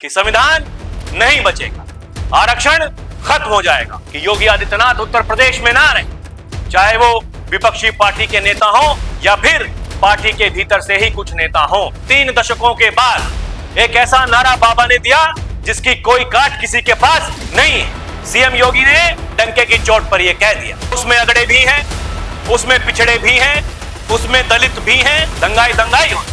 कि संविधान नहीं बचेगा, आरक्षण खत्म हो जाएगा, कि योगी आदित्यनाथ उत्तर प्रदेश में ना रहे, चाहे वो विपक्षी पार्टी के नेता हो या फिर पार्टी के भीतर से ही कुछ नेता हो। 3 दशकों के बाद एक ऐसा नारा बाबा ने दिया जिसकी कोई काट किसी के पास नहीं है। सीएम योगी ने डंके की चोट पर यह कह दिया। उसमें अगड़े भी हैं, उसमें पिछड़े भी हैं, उसमें दलित भी हैं। दंगाई दंगाई हो,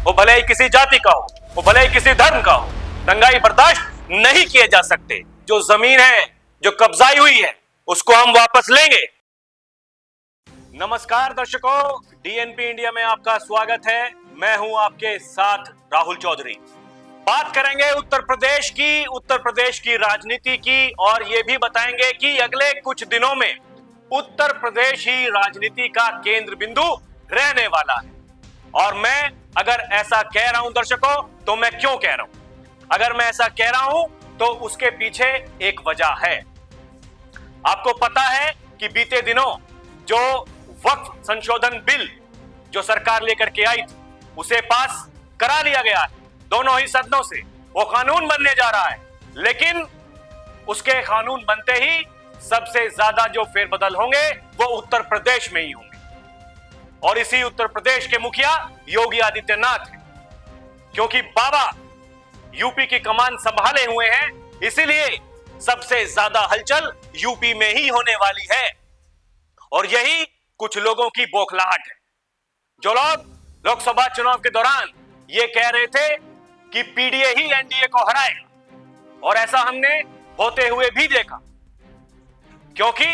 वो भले ही किसी जाति का हो, वो भले ही किसी धर्म का हो, दंगाई बर्दाश्त नहीं किए जा सकते। जो जमीन है, जो कब्जाई हुई है, उसको हम वापस लेंगे। नमस्कार दर्शकों, डीएनपी इंडिया में आपका स्वागत है। मैं हूं आपके साथ राहुल चौधरी। बात करेंगे उत्तर प्रदेश की राजनीति की, और ये भी बताएंगे कि अगले कुछ दिनों में उत्तर प्रदेश ही राजनीति का केंद्र बिंदु रहने वाला है। और मैं अगर ऐसा कह रहा हूं दर्शकों, तो मैं क्यों कह रहा हूं? अगर मैं ऐसा कह रहा हूं तो उसके पीछे एक वजह है। आपको पता है कि बीते दिनों जो वक्फ संशोधन बिल जो सरकार लेकर के आई थी, उसे पास करा लिया गया है दोनों ही सदनों से। वो कानून बनने जा रहा है, लेकिन उसके कानून बनते ही सबसे ज्यादा जो फेरबदल होंगे वो उत्तर प्रदेश में ही होंगे। और इसी उत्तर प्रदेश के मुखिया योगी आदित्यनाथ हैं, क्योंकि बाबा यूपी की कमान संभाले हुए हैं, इसीलिए सबसे ज्यादा हलचल यूपी में ही होने वाली है। और यही कुछ लोगों की बौखलाहट है, जो लोग लोकसभा चुनाव के दौरान ये कह रहे थे कि पीडीए ही एनडीए को हराएगा, और ऐसा हमने होते हुए भी देखा, क्योंकि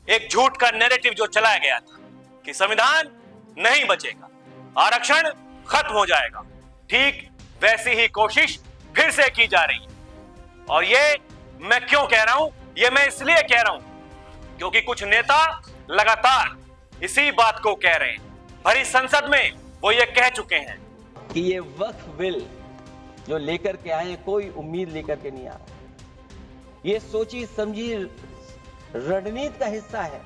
एक झूठ का नैरेटिव जो चलाया गया था कि संविधान नहीं बचेगा, आरक्षण खत्म हो जाएगा, ठीक वैसी ही कोशिश फिर से की जा रही है। और ये मैं क्यों कह रहा हूं? ये मैं इसलिए कह रहा हूं क्योंकि कुछ नेता लगातार इसी बात को कह रहे हैं। भरी संसद में वो ये कह चुके हैं कि ये वक्फ बिल जो लेकर के आए, कोई उम्मीद लेकर के नहीं आ रहा। ये सोची समझी रणनीति का हिस्सा है,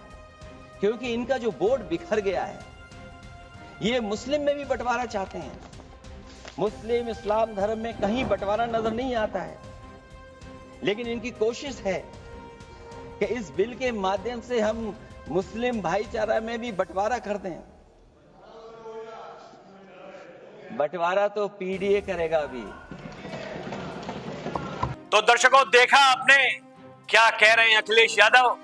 क्योंकि इनका जो बोर्ड बिखर गया है, ये मुस्लिम में भी बंटवारा चाहते हैं। मुस्लिम इस्लाम धर्म में कहीं बंटवारा नजर नहीं आता है, लेकिन इनकी कोशिश है कि इस बिल के माध्यम से हम मुस्लिम भाईचारा में भी बंटवारा करते हैं। बंटवारा तो पीडीए करेगा अभी। तो दर्शकों, देखा आपने क्या कह रहे हैं अखिलेश यादव?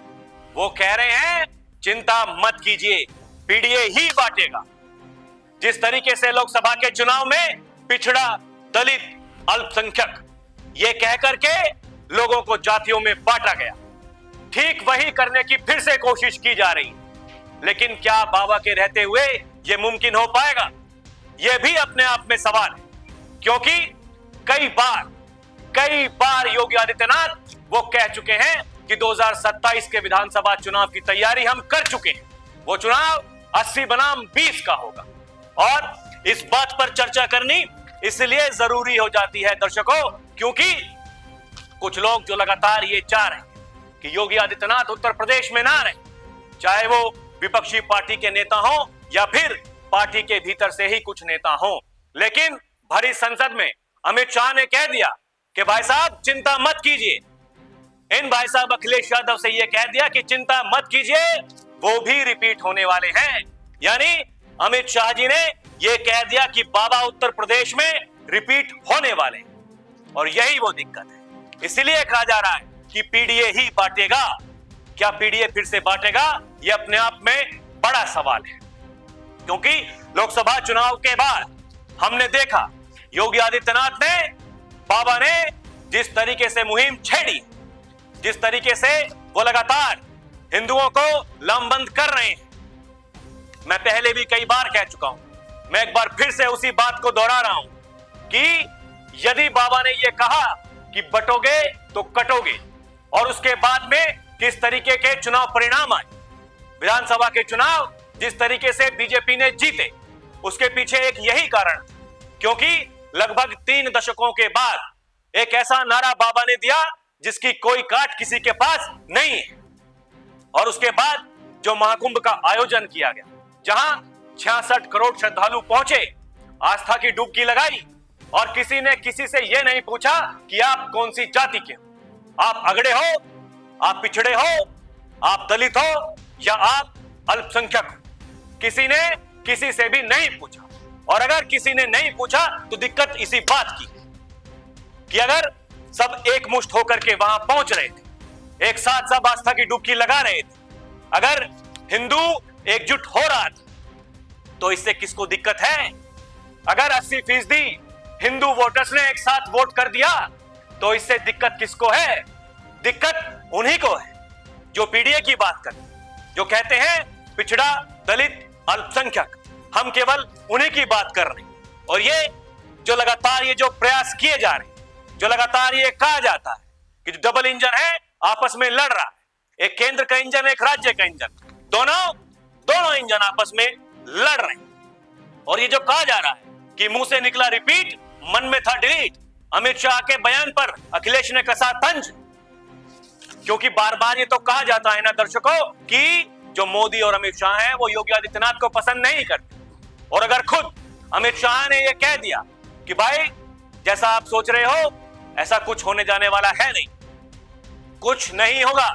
वो कह रहे हैं चिंता मत कीजिए, पीडीए ही बांटेगा। जिस तरीके से लोकसभा के चुनाव में पिछड़ा, दलित, अल्पसंख्यक ये कह करके लोगों को जातियों में बांटा गया, ठीक वही करने की फिर से कोशिश की जा रही है। लेकिन क्या बाबा के रहते हुए यह मुमकिन हो पाएगा? यह भी अपने आप में सवाल है, क्योंकि कई बार योगी आदित्यनाथ वो कह चुके हैं कि 2027 के विधानसभा चुनाव की तैयारी हम कर चुके हैं। वो चुनाव 80 बनाम 20 का होगा, और इस बात पर चर्चा करनी इसलिए जरूरी हो जाती है दर्शकों, क्योंकि कुछ लोग जो लगातार ये चाह रहे हैं कि योगी आदित्यनाथ उत्तर प्रदेश में ना रहे, चाहे वो विपक्षी पार्टी के नेता हो या फिर पार्टी के भीतर से ही कुछ नेता हो। लेकिन भरी संसद में अमित शाह ने कह दिया कि भाई साहब चिंता मत कीजिए। इन भाई साहब अखिलेश यादव से यह कह दिया कि चिंता मत कीजिए, वो भी रिपीट होने वाले हैं। यानी अमित शाह जी ने यह कह दिया कि बाबा उत्तर प्रदेश में रिपीट होने वाले हैं। और यही वो दिक्कत है, इसलिए कहा जा रहा है कि पीडीए ही बांटेगा। क्या पीडीए फिर से बांटेगा? यह अपने आप में बड़ा सवाल है, क्योंकि लोकसभा चुनाव के बाद हमने देखा योगी आदित्यनाथ ने, बाबा ने जिस तरीके से मुहिम छेड़ी, जिस तरीके से वो लगातार हिंदुओं को लामबंद कर रहे हैं। मैं पहले भी कई बार कह चुका हूं, मैं एक बार फिर से उसी बात को दोहरा रहा हूं कि यदि बाबा ने यह कहा कि बटोगे तो कटोगे, और उसके बाद में किस तरीके के चुनाव परिणाम आए, विधानसभा के चुनाव जिस तरीके से बीजेपी ने जीते, उसके पीछे एक यही कारण, क्योंकि लगभग 3 दशकों के बाद एक ऐसा नारा बाबा ने दिया जिसकी कोई काट किसी के पास नहीं है। और उसके बाद जो महाकुंभ का आयोजन किया गया, जहां 66 करोड़ श्रद्धालु पहुंचे, आस्था की डुबकी लगाई, और किसी ने किसी से यह नहीं पूछा कि आप कौन सी जाति के हो, आप अगड़े हो, आप पिछड़े हो, आप दलित हो या आप अल्पसंख्यक हो। किसी ने किसी से भी नहीं पूछा। और अगर किसी ने नहीं पूछा तो दिक्कत इसी बात की कि अगर सब एकमुष्ट होकर के वहां पहुंच रहे थे, एक साथ सब आस्था की डुबकी लगा रहे थे, अगर हिंदू एकजुट हो रहा था, तो इससे किसको दिक्कत है? अगर 80% हिंदू वोटर्स ने एक साथ वोट कर दिया तो इससे दिक्कत किसको है? दिक्कत उन्हीं को है जो पीडीए की बात करते हैं, जो कहते हैं पिछड़ा, दलित, अल्पसंख्यक। हम केवल उन्हीं की बात कर रहे हैं। और ये जो लगातार ये जो प्रयास किए जा रहे हैं, जो लगातार ये कहा जाता है कि जो डबल इंजन है आपस में लड़ रहा है, एक केंद्र का इंजन, एक राज्य का इंजन, दोनों इंजन आपस में लड़ रहे हैं। और ये जो कहा जा रहा है कि मुंह से निकला रिपीट, मन में था डिलीट, अमित शाह के बयान पर अखिलेश ने कसा तंज। क्योंकि बार बार ये तो कहा जाता है ना दर्शकों कि जो मोदी और अमित शाह हैं वो योगी आदित्यनाथ को पसंद नहीं करते। और अगर खुद अमित शाह ने ये कह दिया कि भाई जैसा आप सोच रहे हो ऐसा कुछ होने जाने वाला है नहीं, कुछ नहीं होगा,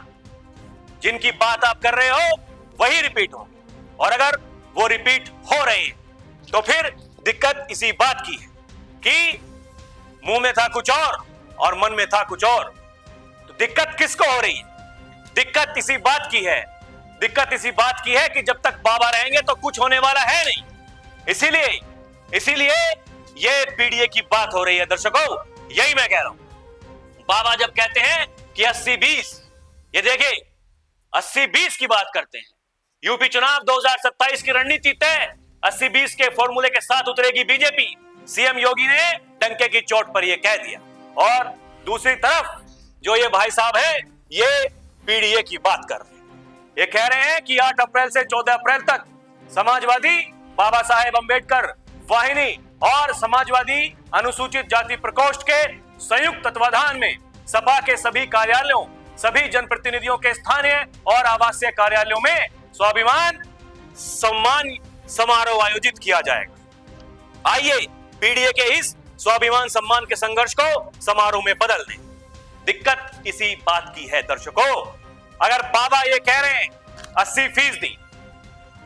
जिनकी बात आप कर रहे हो वही रिपीट होगी। और अगर वो रिपीट हो रहे हैं तो फिर दिक्कत इसी बात की है कि मुंह में था कुछ और मन में था कुछ और। तो दिक्कत किसको हो रही है? दिक्कत इसी बात की है, दिक्कत इसी बात की है कि जब तक बाबा रहेंगे तो कुछ होने वाला है नहीं। इसीलिए ये पीडीए की बात हो रही है दर्शकों। यही मैं कह रहा हूं। बाबा जब कहते हैं कि 80-20, ये देखिए 80-20 की बात करते हैं। यूपी चुनाव 2027 की रणनीति तय, 80-20 के फॉर्मूले के साथ उतरेगी बीजेपी। सीएम योगी ने डंके की चोट पर यह कह दिया। और दूसरी तरफ जो ये भाई साहब है ये पीडीए की बात कर रहे हैं। ये कह रहे हैं कि 8 अप्रैल से 14 अप्रैल तक समाजवादी बाबा साहेब अंबेडकर वाहिनी और समाजवादी अनुसूचित जाति प्रकोष्ठ के संयुक्त तत्वाधान में सपा के सभी कार्यालयों, सभी जनप्रतिनिधियों के स्थानीय और आवासीय कार्यालयों में स्वाभिमान सम्मान समारोह आयोजित किया जाएगा। आइए पीडीए के इस स्वाभिमान सम्मान के संघर्ष को समारोह में बदल दें। दिक्कत इसी बात की है दर्शकों। अगर बाबा ये कह रहे हैं 80%,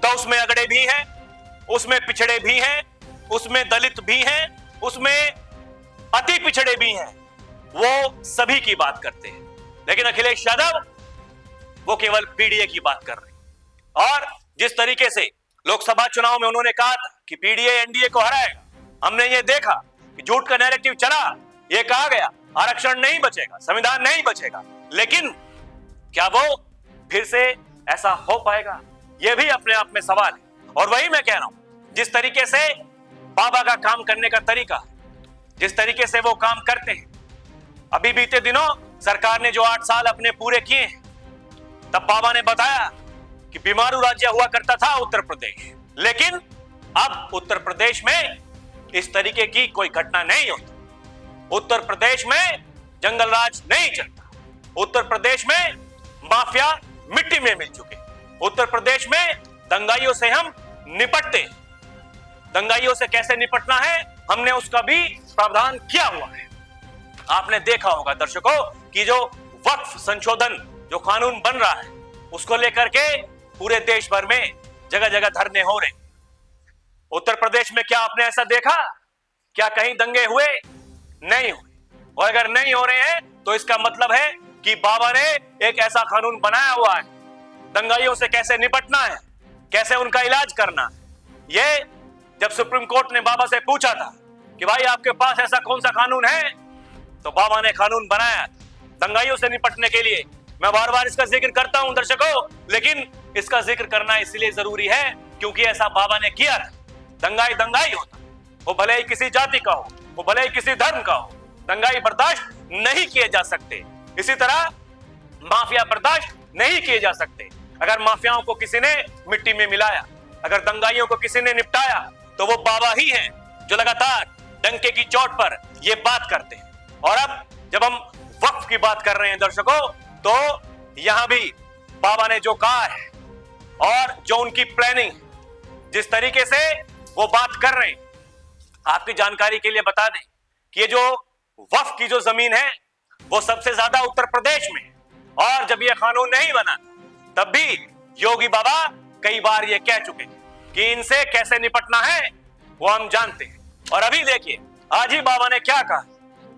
तो उसमें अगड़े भी हैं, उसमें पिछड़े भी हैं, उसमें दलित भी हैं, उसमें अति पिछड़े भी हैं। वो सभी की बात करते हैं। लेकिन अखिलेश यादव वो केवल पीडीए की बात कर रहे हैं। और जिस तरीके से लोकसभा चुनाव में उन्होंने कहा था कि पीडीए एनडीए को हराएगा, हमने ये देखा कि झूठ का नैरेटिव चला, ये कहा गया आरक्षण नहीं बचेगा, संविधान नहीं बचेगा। लेकिन क्या वो फिर से ऐसा हो पाएगा? यह भी अपने आप में सवाल है। और वही मैं कह रहा हूं, जिस तरीके से बाबा का काम करने का तरीका, जिस तरीके से वो काम करते हैं। अभी बीते दिनों सरकार ने जो 8 साल अपने पूरे किए हैं, तब बाबा ने बताया कि बीमारू राज्य हुआ करता था उत्तर प्रदेश, लेकिन अब उत्तर प्रदेश में इस तरीके की कोई घटना नहीं होती। उत्तर प्रदेश में जंगल राज नहीं चलता। उत्तर प्रदेश में माफिया मिट्टी में मिल चुके। उत्तर प्रदेश में दंगाइयों से हम निपटते हैं। दंगाइयों से कैसे निपटना है हमने उसका भी प्रावधान किया हुआ है। आपने देखा होगा दर्शकों कि जो वक्फ संशोधन जो कानून बन रहा है उसको लेकर के पूरे देश भर में जगह जगह धरने हो रहे। उत्तर प्रदेश में क्या आपने ऐसा देखा? क्या कहीं दंगे हुए? नहीं हुए। और अगर नहीं हो रहे हैं तो इसका मतलब है कि बाबा ने एक ऐसा कानून बनाया हुआ है दंगाइयों से कैसे निपटना है, कैसे उनका इलाज करना है। ये जब सुप्रीम कोर्ट ने बाबा से पूछा था कि भाई आपके पास ऐसा कौन सा कानून है, तो बाबा ने कानून बनाया दंगाइयों से निपटने के लिए। मैं बार बार इसका जिक्र करता हूं दर्शकों, लेकिन इसका जिक्र करना इसलिए जरूरी है क्योंकि ऐसा बाबा ने किया था। दंगाई दंगाई होता, वो भले ही किसी जाति का हो, वो भले ही किसी धर्म का हो, दंगाई बर्दाश्त नहीं किए जा सकते। इसी तरह माफिया बर्दाश्त नहीं किए जा सकते। अगर माफियाओं को किसी ने मिट्टी में मिलाया, अगर दंगाइयों को किसी ने निपटाया, तो वो बाबा ही हैं जो लगातार डंके की चोट पर ये बात करते हैं। और अब जब हम वक्फ की बात कर रहे हैं दर्शकों, तो यहां भी बाबा ने जो कहा है और जो उनकी प्लानिंग, जिस तरीके से वो बात कर रहे हैं, आपकी जानकारी के लिए बता दें कि ये जो वक्फ की जो जमीन है वो सबसे ज्यादा उत्तर प्रदेश में है। और जब ये कानून नहीं बना तब भी योगी बाबा कई बार ये कह चुके हैं कि इनसे कैसे निपटना है वो हम जानते हैं। और अभी देखिए आज ही बाबा ने क्या कहा।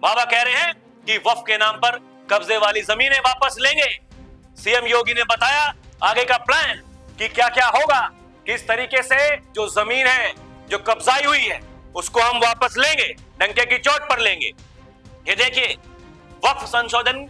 बाबा कह रहे हैं कि वक्फ के नाम पर कब्जे वाली जमीनें वापस लेंगे। सीएम योगी ने बताया आगे का प्लान कि क्या क्या होगा, किस तरीके से जो जमीन है जो कब्जाई हुई है उसको हम वापस लेंगे, डंके की चोट पर लेंगे। ये देखिए वक्फ संशोधन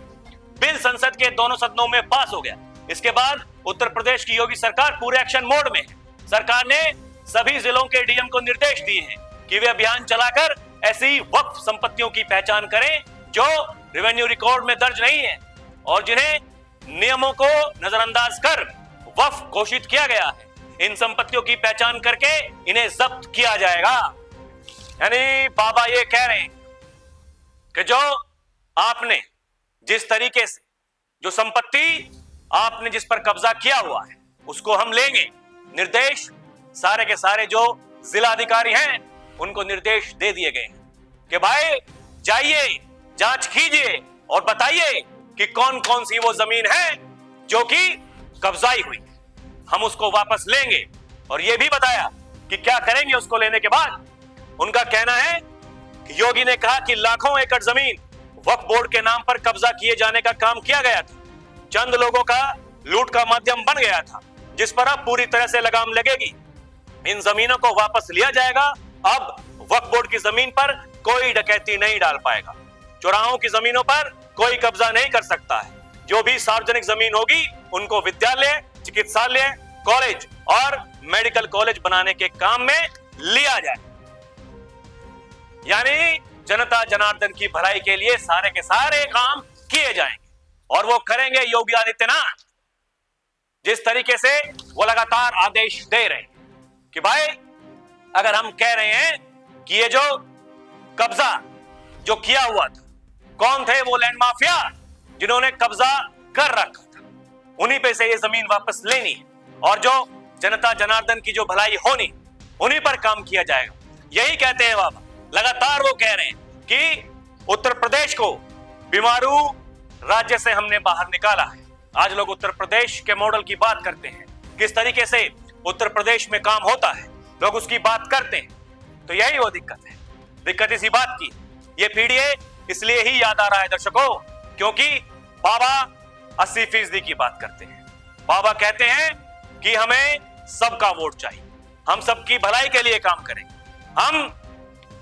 बिल संसद के दोनों सदनों में पास हो गया। इसके बाद उत्तर प्रदेश की योगी सरकार पूरे एक्शन मोड में है। सरकार ने सभी जिलों के डीएम को निर्देश दिए हैं कि वे अभियान चलाकर ऐसी वक्फ संपत्तियों की पहचान करें जो रेवेन्यू रिकॉर्ड में दर्ज नहीं है और जिन्हें नियमों को नजरअंदाज कर वक्फ घोषित किया गया है। इन संपत्तियों की पहचान करके इन्हें जब्त किया जाएगा। यानी बाबा ये कह रहे हैं कि जो आपने जिस तरीके से जो संपत्ति आपने जिस पर कब्जा किया हुआ है उसको हम लेंगे। निर्देश सारे के सारे जो जिला अधिकारी हैं उनको निर्देश दे दिए गए हैं कि भाई जाइए जांच कीजिए और बताइए कि कौन कौन सी वो जमीन है जो कि कब्जाई हुई, हम उसको वापस लेंगे। और यह भी बताया कि क्या करेंगे उसको लेने के बाद। उनका कहना है कि योगी ने कहा कि लाखों एकड़ जमीन वक्फ बोर्ड के नाम पर कब्जा किए जाने का काम किया गया था, चंद लोगों का लूट का माध्यम बन गया था, जिस पर अब पूरी तरह से लगाम लगेगी। इन जमीनों को वापस लिया जाएगा। अब वक्फ बोर्ड की जमीन पर कोई डकैती नहीं डाल पाएगा, चौराहों की जमीनों पर कोई कब्जा नहीं कर सकता है। जो भी सार्वजनिक जमीन होगी उनको विद्यालय, चिकित्सालय, कॉलेज और मेडिकल कॉलेज बनाने के काम में लिया जाए। यानी जनता जनार्दन की भलाई के लिए सारे के सारे काम किए जाएंगे और वो करेंगे योगी आदित्यनाथ। जिस तरीके से वो लगातार आदेश दे रहे हैं कि भाई अगर हम कह रहे हैं कि ये जो कब्जा जो किया हुआ था, कौन थे वो लैंड माफिया जिन्होंने कब्जा कर रखा था, उन्हीं पे से ये जमीन वापस लेनी है और जो जनता जनार्दन की जो भलाई होनी उन्हीं पर काम किया जाएगा। यही कहते हैं बाबा। लगातार वो कह रहे हैं कि उत्तर प्रदेश को बीमारू राज्य से हमने बाहर निकाला है। आज लोग उत्तर प्रदेश के मॉडल की बात करते हैं, किस तरीके से उत्तर प्रदेश में काम होता है, लोग उसकी बात करते हैं। तो यही वो दिक्कत है। दिक्कत इसी बात की। ये पीडीए इसलिए ही याद आ रहा है दर्शकों क्योंकि बाबा 80% की बात करते हैं। बाबा कहते हैं कि हमें सबका वोट चाहिए, हम सबकी भलाई के लिए काम करेंगे, हम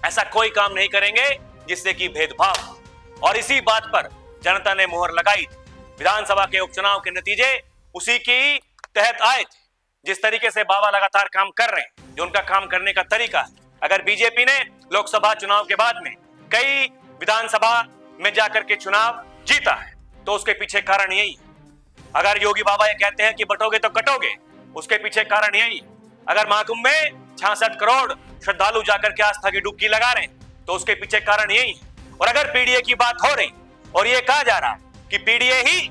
ऐसा कोई काम नहीं करेंगे जिससे कि भेदभाव हो। और इसी बात पर जनता ने मोहर लगाई थी। विधानसभा के उपचुनाव के नतीजे उसी की तहत आए थे। जिस तरीके से बाबा लगातार काम कर रहे हैं, जो उनका काम करने का तरीका है। अगर बीजेपी ने लोकसभा चुनाव के बाद में कई विधानसभा में जाकर के चुनाव जीता है तो उसके पीछे कारण यही है। अगर योगी बाबा ये कहते हैं कि बटोगे तो कटोगे, उसके पीछे कारण यही है। अगर महाकुंभ में 66 करोड़ श्रद्धालु जाकर के आस्था की डुबकी लगा रहे हैं तो उसके पीछे कारण यही है। और अगर पीडीए की बात हो रही और ये कहा जा रहा है कि पीडीए ही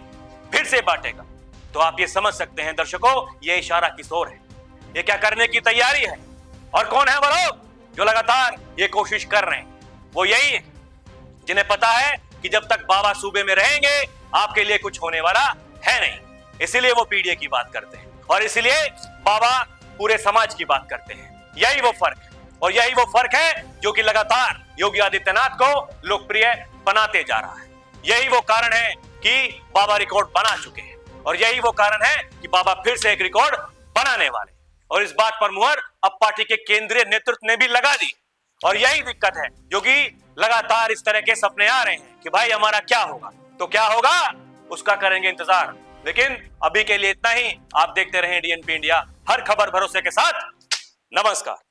फिर से बांटेगा तो आप ये समझ सकते हैं दर्शकों ये इशारा किस ओर है, ये क्या करने की तैयारी है। और कौन है वो लोग जो लगातार ये कोशिश कर रहे हैं, वो यही है जिन्हें पता है कि जब तक बाबा सूबे में रहेंगे आपके लिए कुछ होने वाला है नहीं। इसीलिए वो पीडीए की बात करते हैं और इसीलिए बाबा पूरे समाज की बात करते हैं। यही वो फर्क है और यही वो फर्क है जो कि लगातार योगी आदित्यनाथ को लोकप्रिय बनाते जा रहा है। यही वो कारण है कि बाबा रिकॉर्ड बना चुके हैं और यही वो कारण है कि बाबा फिर से एक रिकॉर्ड बनाने वाले। और इस बात पर मुहर अब पार्टी के केंद्रीय नेतृत्व ने भी लगा दी। और यही दिक्कत है जो कि लगातार इस तरह के सपने आ रहे हैं कि भाई हमारा क्या होगा, तो क्या होगा उसका करेंगे इंतजार। लेकिन अभी के लिए इतना ही। आप देखते रहें डीएनपी इंडिया, हर खबर भरोसे के साथ। नमस्कार।